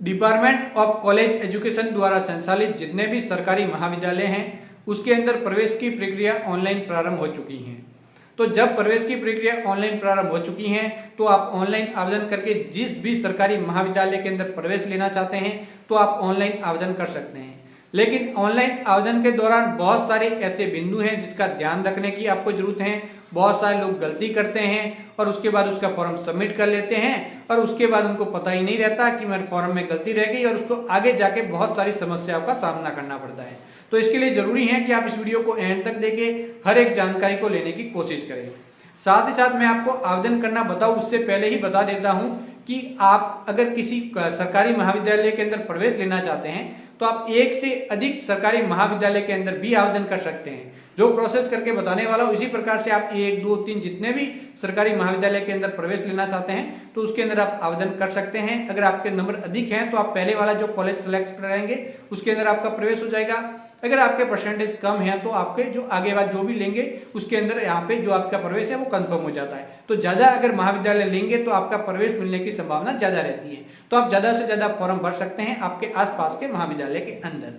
Department of college education द्वारा संचालित जितने भी सरकारी महाविद्यालय हैं उसके अंदर प्रवेश की प्रक्रिया ऑनलाइन प्रारंभ हो चुकी है। तो जब प्रवेश की प्रक्रिया ऑनलाइन प्रारंभ हो चुकी है तो आप ऑनलाइन आवेदन करके जिस भी सरकारी महाविद्यालय के अंदर प्रवेश लेना चाहते हैं तो आप ऑनलाइन आवेदन कर सकते हैं। लेकिन ऑनलाइन आवेदन के दौरान बहुत सारे ऐसे बिंदु हैं जिसका ध्यान रखने की आपको जरूरत है। बहुत सारे लोग गलती करते हैं और उसके बाद उसका फॉर्म सबमिट कर लेते हैं और उसके बाद उनको पता ही नहीं रहता कि मेरे फॉर्म में गलती रह गई और उसको आगे जाके बहुत सारी समस्याओं का सामना करना पड़ता है। तो इसके लिए जरूरी है कि आप इस वीडियो को एंड तक देखें, हर एक जानकारी को लेने की कोशिश करें। साथ ही साथ मैं आपको आवेदन करना बताऊं उससे पहले ही बता देता हूं कि आप अगर किसी सरकारी महाविद्यालय के अंदर प्रवेश लेना चाहते हैं तो आप एक से अधिक सरकारी महाविद्यालय के अंदर भी आवेदन कर सकते हैं। जो प्रोसेस करके बताने वाला हूं इसी प्रकार से आप 1, 2, 3 जितने भी सरकारी महाविद्यालय के अंदर प्रवेश लेना चाहते हैं तो उसके अंदर आप आवेदन कर सकते हैं। अगर आपके नंबर अधिक हैं तो आप पहले वाला जो कॉलेज सेलेक्ट कराएंगे उसके अंदर आपका प्रवेश हो जाएगा। अगर आपके परसेंटेज कम है तो आपके जो आगे बाद जो भी लेंगे उसके अंदर यहाँ पे जो आपका प्रवेश है वो कंफर्म हो जाता है। तो ज्यादा अगर महाविद्यालय लेंगे तो आपका प्रवेश मिलने की संभावना ज्यादा रहती है। तो आप ज्यादा से ज्यादा फॉर्म भर सकते हैं आपके आसपास के महाविद्यालय के अंदर।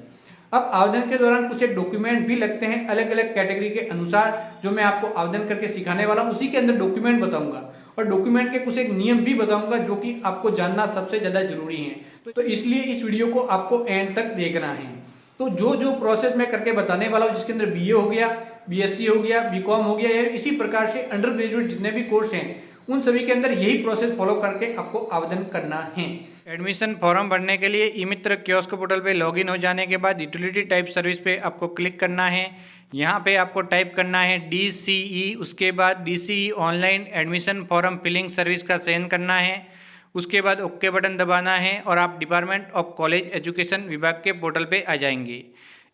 अब आवेदन के दौरान कुछ एक डॉक्यूमेंट भी लगते हैं अलग अलग कैटेगरी के अनुसार, जो मैं आपको आवेदन करके सिखाने वाला हूं उसी के अंदर डॉक्यूमेंट बताऊंगा और डॉक्यूमेंट के कुछ एक नियम भी बताऊंगा जो कि आपको जानना सबसे ज्यादा जरूरी है। तो इसलिए इस वीडियो को आपको एंड तक देखना है। तो जो प्रोसेस मैं करके बताने वाला हूँ जिसके अंदर बीए हो गया, बीएससी हो गया, बीकॉम हो गया या इसी प्रकार से अंडर ग्रेजुएट जितने भी कोर्स हैं उन सभी के अंदर यही प्रोसेस फॉलो करके आपको आवेदन करना है। एडमिशन फॉर्म भरने के लिए ई मित्र कियोस्क पोर्टल पे लॉगिन हो जाने के बाद यूटिलिटी टाइप सर्विस पे आपको क्लिक करना है। यहाँ पे आपको टाइप करना है DCE, उसके बाद DCE online admission form filling service का चयन करना है। उसके बाद ओके बटन दबाना है और आप डिपार्टमेंट ऑफ कॉलेज एजुकेशन विभाग के पोर्टल पे आ जाएंगे।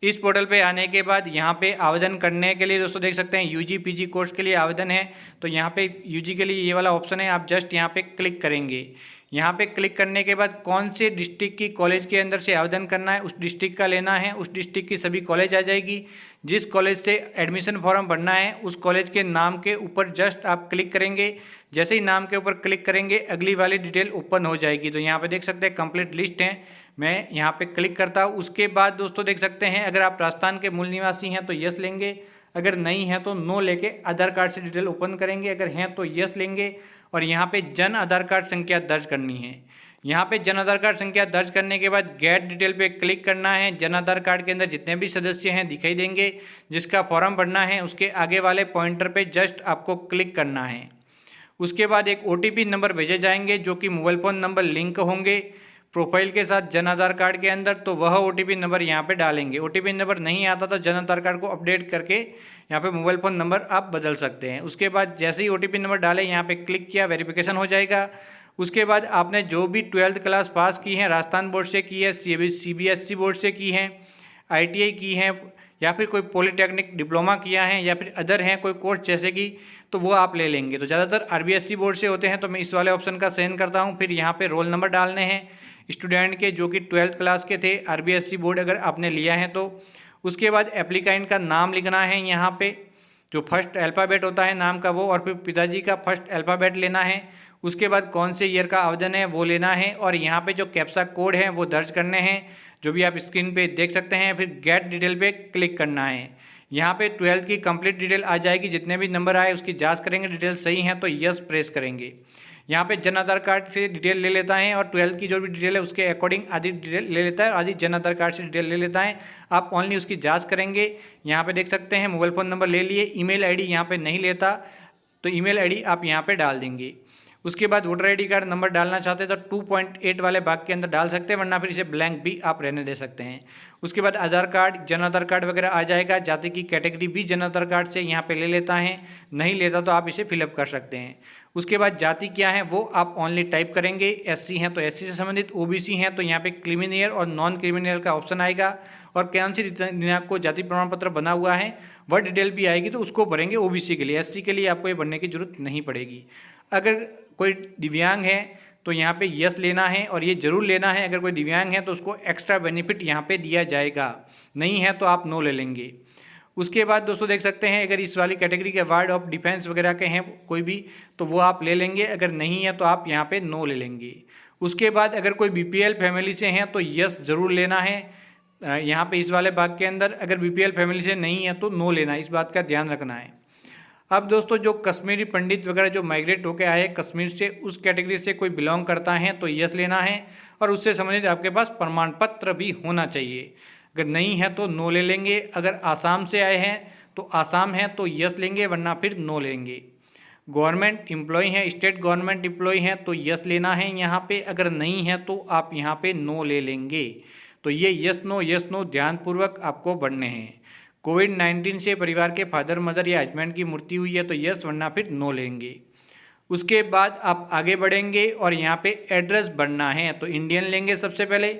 इस पोर्टल पे आने के बाद यहाँ पे आवेदन करने के लिए दोस्तों देख सकते हैं UG PG कोर्स के लिए आवेदन है। तो यहाँ पे UG के लिए ये वाला ऑप्शन है, आप जस्ट यहाँ पे क्लिक करेंगे। यहाँ पे क्लिक करने के बाद कौन से डिस्ट्रिक्ट की कॉलेज के अंदर से आवेदन करना है उस डिस्ट्रिक्ट का लेना है। उस डिस्ट्रिक्ट की सभी कॉलेज आ जाएगी। जिस कॉलेज से एडमिशन फॉर्म भरना है उस कॉलेज के नाम के ऊपर जस्ट आप क्लिक करेंगे। जैसे ही नाम के ऊपर क्लिक करेंगे अगली वाली डिटेल ओपन हो जाएगी। तो यहाँ पे देख सकते हैं कंप्लीट लिस्ट है, मैं यहाँ पे क्लिक करता हूँ। उसके बाद दोस्तों देख सकते हैं अगर आप राजस्थान के मूल निवासी हैं तो यस लेंगे, अगर नहीं है तो नो लेके आधार कार्ड से डिटेल ओपन करेंगे, अगर हैं तो यस लेंगे और यहाँ पे जन आधार कार्ड संख्या दर्ज करनी है। यहाँ पे जन आधार कार्ड संख्या दर्ज करने के बाद गेट डिटेल पे क्लिक करना है। जन आधार कार्ड के अंदर जितने भी सदस्य हैं दिखाई देंगे, जिसका फॉर्म भरना है उसके आगे वाले पॉइंटर पे जस्ट आपको क्लिक करना है। उसके बाद एक OTP नंबर भेजे जाएंगे जो कि मोबाइल फ़ोन नंबर लिंक होंगे प्रोफाइल के साथ जन आधार कार्ड के अंदर, तो वह OTP नंबर यहाँ पे डालेंगे। OTP नंबर नहीं आता तो जन आधार कार्ड को अपडेट करके यहाँ पे मोबाइल फ़ोन नंबर आप बदल सकते हैं। उसके बाद जैसे ही OTP नंबर डालें यहाँ पे क्लिक किया, वेरिफिकेशन हो जाएगा। उसके बाद आपने जो भी 12th क्लास पास की है, राजस्थान बोर्ड से की है, CBSE बोर्ड से की है, ITI की है या फिर कोई पॉलीटेक्निक डिप्लोमा किया है या फिर अदर हैं कोई कोर्स जैसे कि, तो वो आप ले लेंगे। तो ज़्यादातर RBSE बोर्ड से होते हैं तो मैं इस वाले ऑप्शन का चयन करता हूँ। फिर यहाँ पे रोल नंबर डालने हैं स्टूडेंट के जो कि 12th क्लास के थे, RBSE बोर्ड अगर आपने लिया है तो। उसके बाद एप्लीकेंट का नाम लिखना है यहाँ पे, जो फर्स्ट अल्फ़ाबेट होता है नाम का वो, और फिर पिताजी का फर्स्ट अल्फ़ाबेट लेना है। उसके बाद कौन से ईयर का आवेदन है वो लेना है और यहाँ पे जो कैप्चा कोड है वो दर्ज करने हैं जो भी आप स्क्रीन पे देख सकते हैं। फिर गेट डिटेल पे क्लिक करना है। यहाँ पे 12th की कंप्लीट डिटेल आ जाएगी, जितने भी नंबर आए उसकी जांच करेंगे, डिटेल सही हैं तो यस प्रेस करेंगे। यहाँ पे जन आधार कार्ड से डिटेल ले लेता है और 12th की जो भी डिटेल है उसके अकॉर्डिंग आधी डिटेल ले लेता है, आधी जन आधार कार्ड से डिटेल ले लेता है। आप ओनली उसकी जांच करेंगे। यहाँ पे देख सकते हैं मोबाइल फ़ोन नंबर ले लिए, ईमेल ID यहाँ पे नहीं लेता तो ईमेल ID आप यहाँ पे डाल देंगे। उसके बाद वोटर ID कार्ड नंबर डालना चाहते हैं तो 2.8 वाले भाग के अंदर डाल सकते हैं, वरना फिर इसे ब्लैंक भी आप रहने दे सकते हैं। उसके बाद आधार कार्ड, जन आधार कार्ड वगैरह आ जाएगा। जाति की कैटेगरी भी जन आधार कार्ड से यहाँ पे ले लेता है, नहीं लेता तो आप इसे फिलअप कर सकते हैं। उसके बाद जाति क्या है वो आप ओनली टाइप करेंगे। SC हैं तो SC से संबंधित, OBC हैं तो यहाँ पे क्रिमिनल और नॉन क्रिमिनल का ऑप्शन आएगा और कौन सी दिनांक को जाति प्रमाण पत्र बना हुआ है वह डिटेल भी आएगी तो उसको भरेंगे OBC के लिए। SC के लिए आपको ये भरने की जरूरत नहीं पड़ेगी। अगर कोई दिव्यांग है तो यहाँ पे यस लेना है और ये जरूर लेना है। अगर कोई दिव्यांग है तो उसको एक्स्ट्रा बेनिफिट यहाँ पे दिया जाएगा, नहीं है तो आप नो ले लेंगे। उसके बाद दोस्तों देख सकते हैं अगर इस वाली कैटेगरी के अवार्ड ऑफ डिफेंस वगैरह के हैं कोई भी तो वो आप ले लेंगे, अगर नहीं है तो आप यहाँ पे नो ले लेंगे। उसके बाद अगर कोई बीपीएल फैमिली से हैं तो यस ज़रूर लेना है यहाँ पे इस वाले भाग के अंदर। अगर बीपीएल फैमिली से नहीं है तो नो लेना है, इस बात का ध्यान रखना है। अब दोस्तों जो कश्मीरी पंडित वगैरह जो माइग्रेट होकर आए कश्मीर से, उस कैटेगरी से कोई बिलोंग करता है तो यस लेना है, और उससे संबंधित आपके पास प्रमाण पत्र भी होना चाहिए। अगर नहीं है तो नो ले लेंगे। अगर आसाम से आए हैं तो आसाम है तो यस लेंगे, वरना फिर नो लेंगे। गवर्नमेंट एम्प्लॉय हैं, स्टेट गवर्नमेंट एम्प्लॉय हैं तो यस लेना है यहाँ पे। अगर नहीं है तो आप यहाँ पे नो ले लेंगे। तो ये यस नो ध्यानपूर्वक आपको बढ़ने हैं। कोविड-19 से परिवार के फादर मदर या हस्बैंड की मृत्यु हुई है तो यस, वरना फिर नो लेंगे। उसके बाद आप आगे बढ़ेंगे और यहाँ पे एड्रेस भरना है तो इंडियन लेंगे सबसे पहले।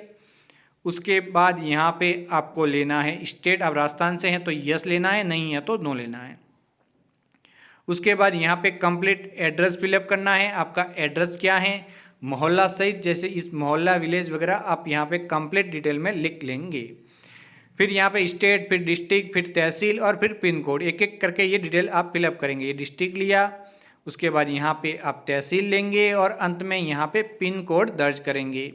उसके बाद यहाँ पे आपको लेना है स्टेट, आप राजस्थान से हैं तो यस लेना है, नहीं है तो नो लेना है। उसके बाद यहाँ पे कंप्लीट एड्रेस फिलअप करना है। आपका एड्रेस क्या है, मोहल्ला सहित, जैसे इस मोहल्ला विलेज वगैरह आप यहाँ पे कंप्लीट डिटेल में लिख लेंगे। फिर यहाँ पे स्टेट, फिर डिस्ट्रिक्ट, फिर तहसील और फिर पिन कोड, एक एक करके ये डिटेल आप फिलअप करेंगे। ये डिस्ट्रिक्ट लिया, उसके बाद यहाँ पे आप तहसील लेंगे और अंत में यहाँ पे पिन कोड दर्ज करेंगे।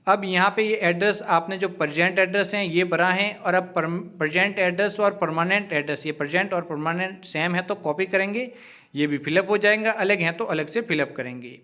अब यहाँ पे ये एड्रेस आपने जो प्रेजेंट एड्रेस हैं ये भरा है, और अब प्रेजेंट एड्रेस और परमानेंट एड्रेस, ये प्रेजेंट और परमानेंट सेम है तो कॉपी करेंगे, ये भी फिलअप हो जाएगा। अलग हैं तो अलग से फिलअप करेंगे।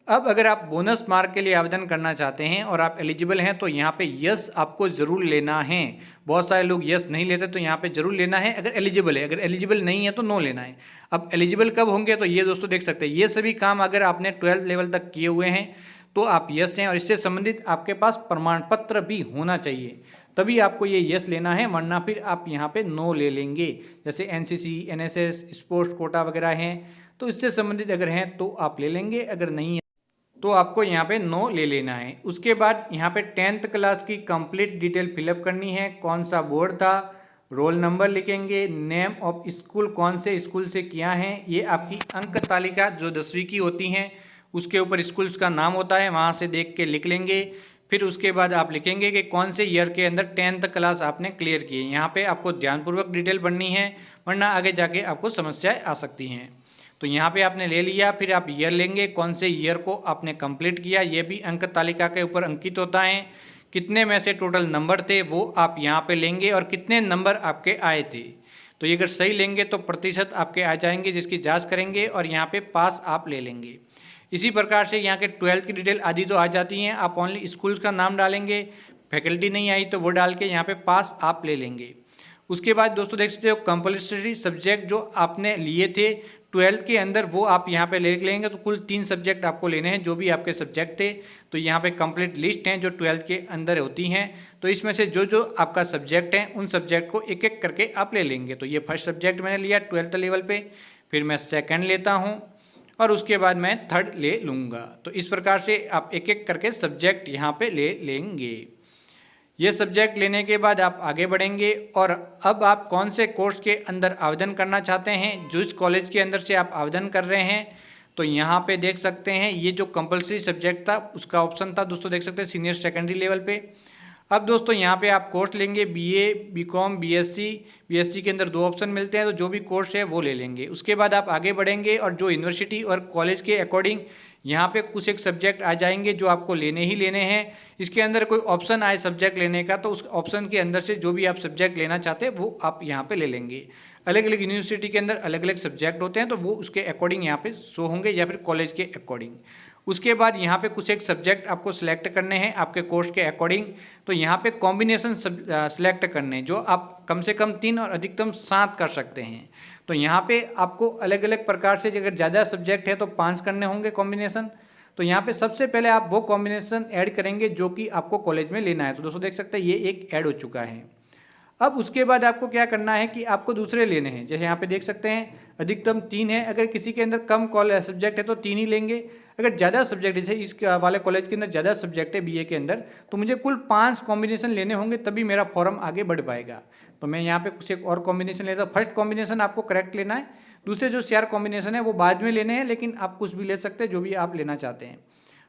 अब अगर आप बोनस मार्क के लिए आवेदन करना चाहते हैं और आप एलिजिबल हैं तो यहाँ पे यस आपको ज़रूर लेना है। बहुत सारे लोग यस नहीं लेते, तो यहाँ पे ज़रूर लेना है अगर एलिजिबल है। अगर एलिजिबल नहीं है तो नो लेना है। अब एलिजिबल कब होंगे तो ये दोस्तों देख सकते हैं, ये सभी काम अगर आपने 12th लेवल तक किए हुए हैं तो आप यस हैं, और इससे संबंधित आपके पास प्रमाण पत्र भी होना चाहिए, तभी आपको ये यस लेना है, वरना फिर आप यहाँ पे नो ले लेंगे। जैसे एनसीसी, एनएसएस, स्पोर्ट्स कोटा वगैरह हैं तो इससे संबंधित अगर हैं तो आप ले लेंगे, अगर नहीं है तो आपको यहाँ पे नो ले लेना है। उसके बाद यहाँ पे 10th क्लास की कंप्लीट डिटेल फिलअप करनी है। कौन सा बोर्ड था, रोल नंबर लिखेंगे, नेम ऑफ स्कूल, कौन से स्कूल से किया है, ये आपकी अंक तालिका जो 10वीं की होती हैं उसके ऊपर स्कूल्स का नाम होता है, वहाँ से देख के लिख लेंगे। फिर उसके बाद आप लिखेंगे कि कौन से ईयर के अंदर 10th क्लास आपने क्लियर की है। यहाँ पे आपको ध्यानपूर्वक डिटेल बननी है, वरना आगे जाके आपको समस्याएं आ सकती हैं। तो यहाँ पे आपने ले लिया, फिर आप ईयर लेंगे, कौन से ईयर को आपने कंप्लीट किया, ये भी अंक तालिका के ऊपर अंकित होता है। कितने में से टोटल नंबर थे वो आप यहाँ पे लेंगे, और कितने नंबर आपके आए थे। तो ये अगर सही लेंगे तो प्रतिशत आपके आ जाएंगे, जिसकी जाँच करेंगे, और यहाँ पे पास आप ले लेंगे। इसी प्रकार से यहाँ के 12th की डिटेल आदि तो आ जाती हैं, आप ओनली स्कूल का नाम डालेंगे, फैकल्टी नहीं आई तो वो डाल के यहाँ पे पास आप ले लेंगे। उसके बाद दोस्तों देख सकते हो कंपल्सरी सब्जेक्ट जो आपने लिए थे 12th के अंदर वो आप यहाँ पे लिख लेंगे। तो कुल 3 सब्जेक्ट आपको लेने हैं जो भी आपके सब्जेक्ट थे। तो यहाँ पे कंप्लीट लिस्ट हैं जो 12th के अंदर होती हैं, तो इसमें से जो जो आपका सब्जेक्ट है उन सब्जेक्ट को एक एक करके आप ले लेंगे। तो ये फर्स्ट सब्जेक्ट मैंने लिया 12th लेवल पे, फिर मैं सेकंड लेता हूँ और उसके बाद मैं थर्ड ले लूँगा। तो इस प्रकार से आप एक एक करके सब्जेक्ट यहाँ पे ले लेंगे। ये सब्जेक्ट लेने के बाद आप आगे बढ़ेंगे, और अब आप कौन से कोर्स के अंदर आवेदन करना चाहते हैं, जिस कॉलेज के अंदर से आप आवेदन कर रहे हैं, तो यहाँ पे देख सकते हैं ये जो कंपलसरी सब्जेक्ट था उसका ऑप्शन था दोस्तों, देख सकते हैं सीनियर सेकेंडरी लेवल पे। अब दोस्तों यहाँ पे आप कोर्स लेंगे बीए, बीकॉम, बीएससी के अंदर 2 ऑप्शन मिलते हैं, तो जो भी कोर्स है वो ले लेंगे। उसके बाद आप आगे बढ़ेंगे और जो यूनिवर्सिटी और कॉलेज के अकॉर्डिंग यहाँ पे कुछ एक सब्जेक्ट आ जाएंगे जो आपको लेने ही लेने हैं। इसके अंदर कोई ऑप्शन आए सब्जेक्ट लेने का तो उस ऑप्शन के अंदर से जो भी आप सब्जेक्ट लेना चाहते हैं वो आप यहाँ पे ले लेंगे। अलग अलग यूनिवर्सिटी के अंदर अलग अलग सब्जेक्ट होते हैं, तो वो उसके अकॉर्डिंग यहाँ पे शो होंगे या फिर कॉलेज के अकॉर्डिंग। उसके बाद यहाँ पे कुछ एक सब्जेक्ट आपको सिलेक्ट करने हैं आपके कोर्स के अकॉर्डिंग। तो यहाँ पे कॉम्बिनेशन सिलेक्ट करने हैं जो आप कम से कम 3 और अधिकतम 7 कर सकते हैं। तो यहाँ पे आपको अलग अलग प्रकार से अगर ज़्यादा सब्जेक्ट है तो 5 करने होंगे कॉम्बिनेशन। तो यहाँ पे सबसे पहले आप वो कॉम्बिनेशन ऐड करेंगे जो कि आपको कॉलेज में लेना है। तो दोस्तों देख सकते हैं ये एक ऐड हो चुका है। अब उसके बाद आपको क्या करना है कि आपको दूसरे लेने हैं। जैसे यहाँ पे देख सकते हैं अधिकतम 3 है, अगर किसी के अंदर कम सब्जेक्ट है तो 3 ही लेंगे। अगर ज़्यादा सब्जेक्ट, जैसे इस वाले कॉलेज के अंदर ज़्यादा सब्जेक्ट है बीए के अंदर, तो मुझे कुल 5 कॉम्बिनेशन लेने होंगे तभी मेरा फॉर्म आगे बढ़ पाएगा। तो मैं यहाँ पे कुछ एक और कॉम्बिनेशन लेता हूँ। फर्स्ट कॉम्बिनेशन आपको करेक्ट लेना है, दूसरे जो 4 कॉम्बिनेशन है वो बाद में लेने हैं, लेकिन आप कुछ भी ले सकते हैं जो भी आप लेना चाहते हैं।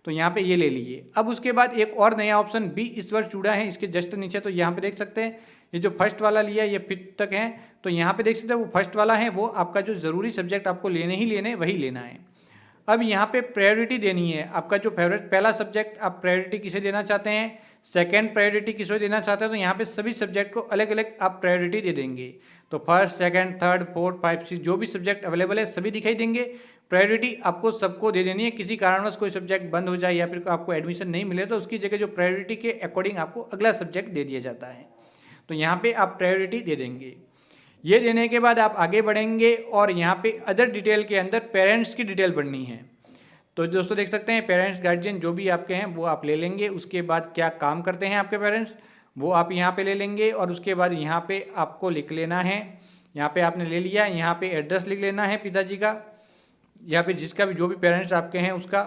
तो यहाँ पे ये ले लीजिए। अब उसके बाद एक और नया ऑप्शन भी इस वर्ष जुड़ा है इसके जस्ट नीचे। तो यहाँ पे देख सकते हैं ये जो फर्स्ट वाला लिया ये 5th तक है। तो यहाँ पे देख सकते हैं वो फर्स्ट वाला है, वो आपका जो ज़रूरी सब्जेक्ट आपको लेने ही लेने वही लेना है। अब यहाँ पे प्रायोरिटी देनी है, आपका जो फेवरेट पहला सब्जेक्ट आप प्रायोरिटी किसे देना चाहते हैं, सेकंड प्रायोरिटी किसे देना चाहते हैं, तो यहाँ पे सभी सब्जेक्ट को अलग अलग आप प्रायोरिटी दे देंगे। तो फर्स्ट, सेकंड, थर्ड, फोर्थ, 5, 6 जो भी सब्जेक्ट अवेलेबल है सभी दिखाई देंगे। प्रायोरिटी आपको सबको दे देनी है। किसी कारणवश कोई सब्जेक्ट बंद हो जाए या फिर आपको एडमिशन नहीं मिले तो उसकी जगह जो प्रायोरिटी के अकॉर्डिंग आपको अगला सब्जेक्ट दे दिया जाता है। तो यहाँ पे आप प्रायोरिटी दे देंगे। ये देने के बाद आप आगे बढ़ेंगे और यहाँ पे अदर डिटेल के अंदर पेरेंट्स की डिटेल भरनी है। तो दोस्तों देख सकते हैं पेरेंट्स गार्जियन जो भी आपके हैं वो आप ले लेंगे। उसके बाद क्या काम करते हैं आपके पेरेंट्स वो आप यहाँ पे ले लेंगे और उसके बाद यहाँ पे आपको लिख लेना है। यहाँ पे आपने ले लिया, यहाँ पे एड्रेस लिख लेना है पिताजी का या फिर जिसका भी जो भी पेरेंट्स आपके हैं उसका।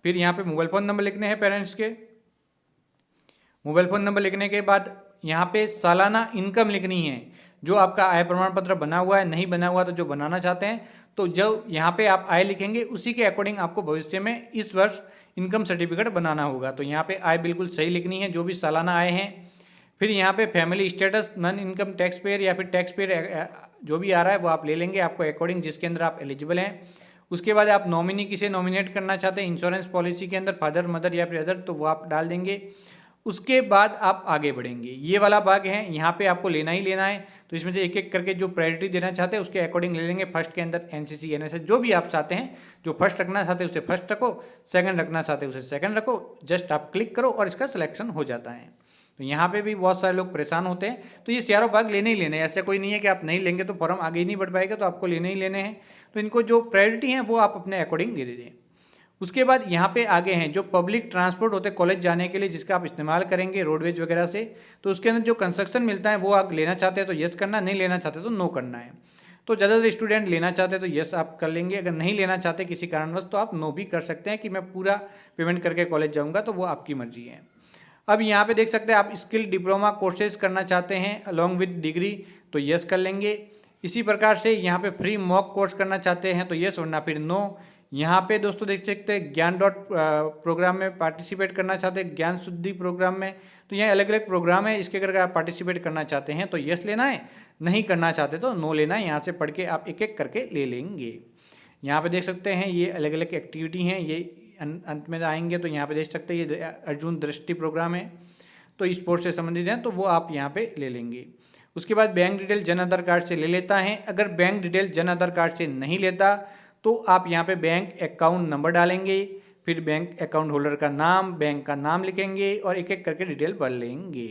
फिर यहाँ पे मोबाइल फ़ोन नंबर लिखने हैं पेरेंट्स के। मोबाइल फ़ोन नंबर लिखने के बाद यहाँ पे सालाना इनकम लिखनी है। जो आपका आय प्रमाण पत्र बना हुआ है, नहीं बना हुआ तो जो बनाना चाहते हैं तो जो यहाँ पे आप आय लिखेंगे उसी के अकॉर्डिंग आपको भविष्य में इस वर्ष इनकम सर्टिफिकेट बनाना होगा। तो यहाँ पे आय बिल्कुल सही लिखनी है जो भी सालाना आय है। फिर यहाँ पे family status, non income tax payer या फिर टैक्स पेयर जो भी आ रहा है वो आप ले लेंगे आपको अकॉर्डिंग जिसके अंदर आप एलिजिबल हैं। उसके बाद आप नॉमिनी किसे नॉमिनेट करना चाहते हैं इंश्योरेंस पॉलिसी के अंदर, फादर, मदर या फिर अदर, तो वो आप डाल देंगे। उसके बाद आप आगे बढ़ेंगे। ये वाला भाग है यहाँ पे आपको लेना ही लेना है। तो इसमें से एक एक करके जो प्रायोरिटी देना चाहते हैं उसके अकॉर्डिंग ले लेंगे। फर्स्ट के अंदर एनसीसी, एनएसएस जो भी आप चाहते हैं, जो फर्स्ट रखना चाहते हैं उसे फर्स्ट रखो, सेकंड रखना चाहते हैं उसे सेकंड रखो। जस्ट आप क्लिक करो और इसका सिलेक्शन हो जाता है। तो यहाँ पे भी बहुत सारे लोग परेशान होते हैं। तो ये चारों भाग लेने ही लेने हैं, ऐसा कोई नहीं है कि आप नहीं लेंगे तो फॉर्म आगे ही नहीं बढ़ पाएगा, तो आपको लेने ही लेने हैं। तो इनको जो प्रायोरिटी है वो आप अपने अकॉर्डिंग दे दें। उसके बाद यहाँ पे आगे हैं जो पब्लिक ट्रांसपोर्ट होते हैं कॉलेज जाने के लिए जिसका आप इस्तेमाल करेंगे रोडवेज वगैरह से, तो उसके अंदर जो कंस्ट्रक्शन मिलता है वो आप लेना चाहते हैं तो यस करना, नहीं लेना चाहते तो नो करना है। तो ज़्यादातर स्टूडेंट लेना चाहते हैं तो यस आप कर लेंगे, अगर नहीं लेना चाहते किसी कारणवश तो आप नो भी कर सकते हैं कि मैं पूरा पेमेंट करके कॉलेज जाऊँगा, तो वो आपकी मर्जी है। अब यहाँ पे देख सकते हैं आप स्किल डिप्लोमा कोर्सेज करना चाहते हैं अलॉन्ग विद डिग्री तो यस कर लेंगे। इसी प्रकार से यहाँ पे फ्री मॉक कोर्स करना चाहते हैं तो यस, वरना फिर नो। यहाँ पे दोस्तों देख सकते हैं ज्ञान डॉट प्रोग्राम में पार्टिसिपेट करना चाहते हैं, ज्ञान शुद्धि प्रोग्राम में, तो यहाँ अलग अलग प्रोग्राम है, इसके अगर आप पार्टिसिपेट करना चाहते हैं तो यस लेना है, नहीं करना चाहते तो नो लेना है। यहाँ से पढ़ के आप एक एक करके ले लेंगे। यहाँ पे देख सकते हैं ये अलग अलग एक्टिविटी हैं, ये अंत में आएंगे तो यहाँ पे देख सकते हैं ये अर्जुन दृष्टि प्रोग्राम है, तो स्पोर्ट्स से संबंधित हैं तो वो आप यहाँ पे ले लेंगे। उसके बाद bank detail Jan Aadhaar card से ले लेता है। अगर bank detail Jan Aadhaar card से नहीं लेता तो आप यहाँ पे बैंक अकाउंट नंबर डालेंगे, फिर बैंक अकाउंट होल्डर का नाम, बैंक का नाम लिखेंगे और एक एक करके डिटेल भर लेंगे।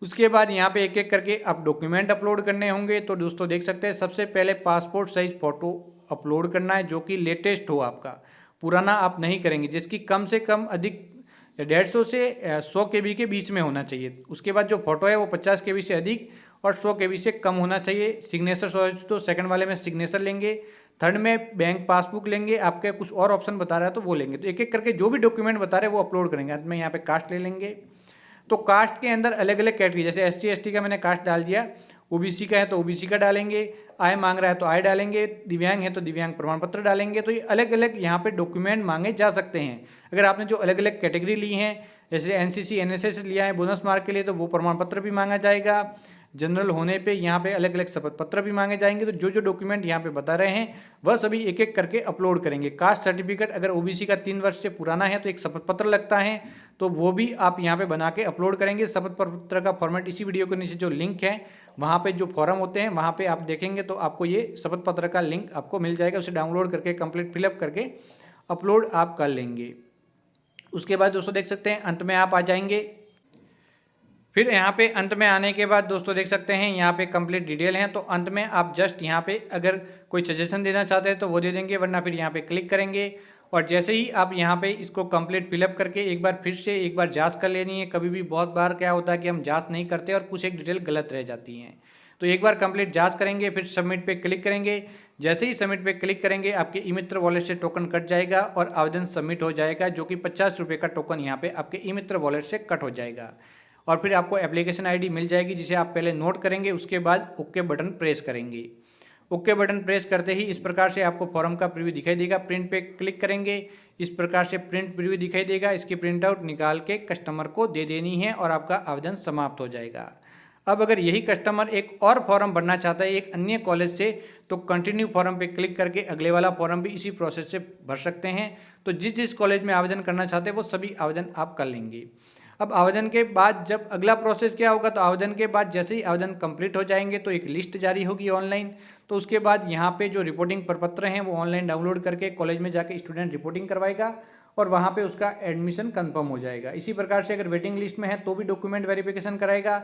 उसके बाद यहाँ पे एक एक करके आप डॉक्यूमेंट अपलोड करने होंगे। तो दोस्तों देख सकते हैं सबसे पहले पासपोर्ट साइज फ़ोटो अपलोड करना है जो कि लेटेस्ट हो, आपका पुराना आप नहीं करेंगे, जिसकी कम से कम अधिक 150 से 100 KB के बीच में होना चाहिए। उसके बाद जो फोटो है वो 50 KB से अधिक और 100 KB से कम होना चाहिए। सिग्नेचर तो सेकंड वाले में सिग्नेचर लेंगे, थर्ड में बैंक पासबुक लेंगे, आपके कुछ और ऑप्शन बता रहा है तो वो लेंगे। तो एक एक करके जो भी डॉक्यूमेंट बता रहे हैं वो अपलोड करेंगे। अंत में यहाँ पे कास्ट ले लेंगे। तो कास्ट के अंदर अलग अलग कैटेगरी, जैसे SC ST का मैंने कास्ट डाल दिया, OBC का है तो OBC का डालेंगे, आय मांग रहा है तो आय डालेंगे, दिव्यांग है तो दिव्यांग प्रमाण पत्र डालेंगे। तो ये अलग अलग यहाँ पे डॉक्यूमेंट मांगे जा सकते हैं। अगर आपने जो अलग अलग कैटेगरी ली हैं, जैसे NCC NSS लिया है बोनस मार्क के लिए, तो वो प्रमाण पत्र भी मांगा जाएगा। जनरल होने पे यहाँ पे अलग अलग शपथ पत्र भी मांगे जाएंगे। तो जो जो डॉक्यूमेंट यहाँ पे बता रहे हैं वह सभी एक एक करके अपलोड करेंगे। कास्ट सर्टिफिकेट अगर OBC का 3 वर्ष से पुराना है तो एक शपथ पत्र लगता है, तो वो भी आप यहाँ पे बना के अपलोड करेंगे। शपथ पत्र का फॉर्मेट इसी वीडियो के नीचे जो लिंक है वहाँ पे जो फॉर्म होते हैं वहाँ पे आप देखेंगे तो आपको ये शपथ पत्र का लिंक आपको मिल जाएगा। उसे डाउनलोड करके कंप्लीट फिलअप करके अपलोड आप कर लेंगे। उसके बाद दोस्तों देख सकते हैं अंत में आप आ जाएंगे। फिर यहाँ पे अंत में आने के बाद दोस्तों देख सकते हैं यहाँ पे कंप्लीट डिटेल हैं। तो अंत में आप जस्ट यहाँ पे अगर कोई सजेशन देना चाहते हैं तो वो दे देंगे, वरना फिर यहाँ पे क्लिक करेंगे और जैसे ही आप यहाँ पे इसको कंप्लीट फिलअप करके एक बार फिर से एक बार जांच कर लेनी है। कभी भी बहुत बार क्या होता है कि हम जांच नहीं करते और कुछ एक डिटेल गलत रह जाती हैं। तो एक बार कंप्लीट जांच करेंगे, फिर सबमिट पे क्लिक करेंगे। जैसे ही सबमिट पे क्लिक करेंगे आपके ई-मित्र वॉलेट से टोकन कट जाएगा और आवेदन सबमिट हो जाएगा, जो कि 50 रुपये का टोकन यहाँ पे आपके ई-मित्र वॉलेट से कट हो जाएगा। और फिर आपको एप्लीकेशन ID मिल जाएगी जिसे आप पहले नोट करेंगे, उसके बाद ओके बटन प्रेस करेंगे। ओके बटन प्रेस करते ही इस प्रकार से आपको फॉर्म का प्रीव्यू दिखाई देगा। प्रिंट पे क्लिक करेंगे, इस प्रकार से प्रिंट प्रीव्यू दिखाई देगा। इसकी प्रिंट आउट निकाल के कस्टमर को दे देनी है और आपका आवेदन समाप्त हो जाएगा। अब अगर यही कस्टमर एक और फॉर्म भरना चाहता है एक अन्य कॉलेज से, तो कंटिन्यू फॉर्म पे क्लिक करके अगले वाला फॉर्म भी इसी प्रोसेस से भर सकते हैं। तो जिस जिस कॉलेज में आवेदन करना चाहते हैं वो सभी आवेदन आप कर लेंगे। अब आवेदन के बाद जब अगला प्रोसेस क्या होगा, तो आवेदन के बाद जैसे ही आवेदन कंप्लीट हो जाएंगे तो एक लिस्ट जारी होगी ऑनलाइन। तो उसके बाद यहाँ पे जो रिपोर्टिंग प्रपत्र हैं वो ऑनलाइन डाउनलोड करके कॉलेज में जाके स्टूडेंट रिपोर्टिंग करवाएगा और वहाँ पे उसका एडमिशन कंफर्म हो जाएगा। इसी प्रकार से अगर वेटिंग लिस्ट में है तो भी डॉक्यूमेंट वेरिफिकेशन कराएगा,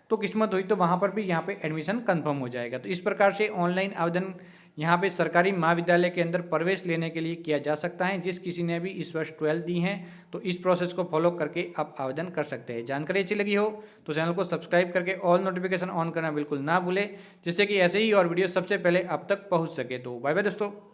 तो किस्मत हुई तो वहाँ पर भी यहाँ पे एडमिशन कंफर्म हो जाएगा। तो इस प्रकार से ऑनलाइन आवेदन यहाँ पे सरकारी महाविद्यालय के अंदर प्रवेश लेने के लिए किया जा सकता है। जिस किसी ने भी इस वर्ष 12 दी हैं तो इस प्रोसेस को फॉलो करके आप आवेदन कर सकते हैं। जानकारी अच्छी लगी हो तो चैनल को सब्सक्राइब करके ऑल नोटिफिकेशन ऑन करना बिल्कुल ना भूलें, जिससे कि ऐसे ही और वीडियो सबसे पहले आप तक पहुँच सके। तो बाय बाय दोस्तों।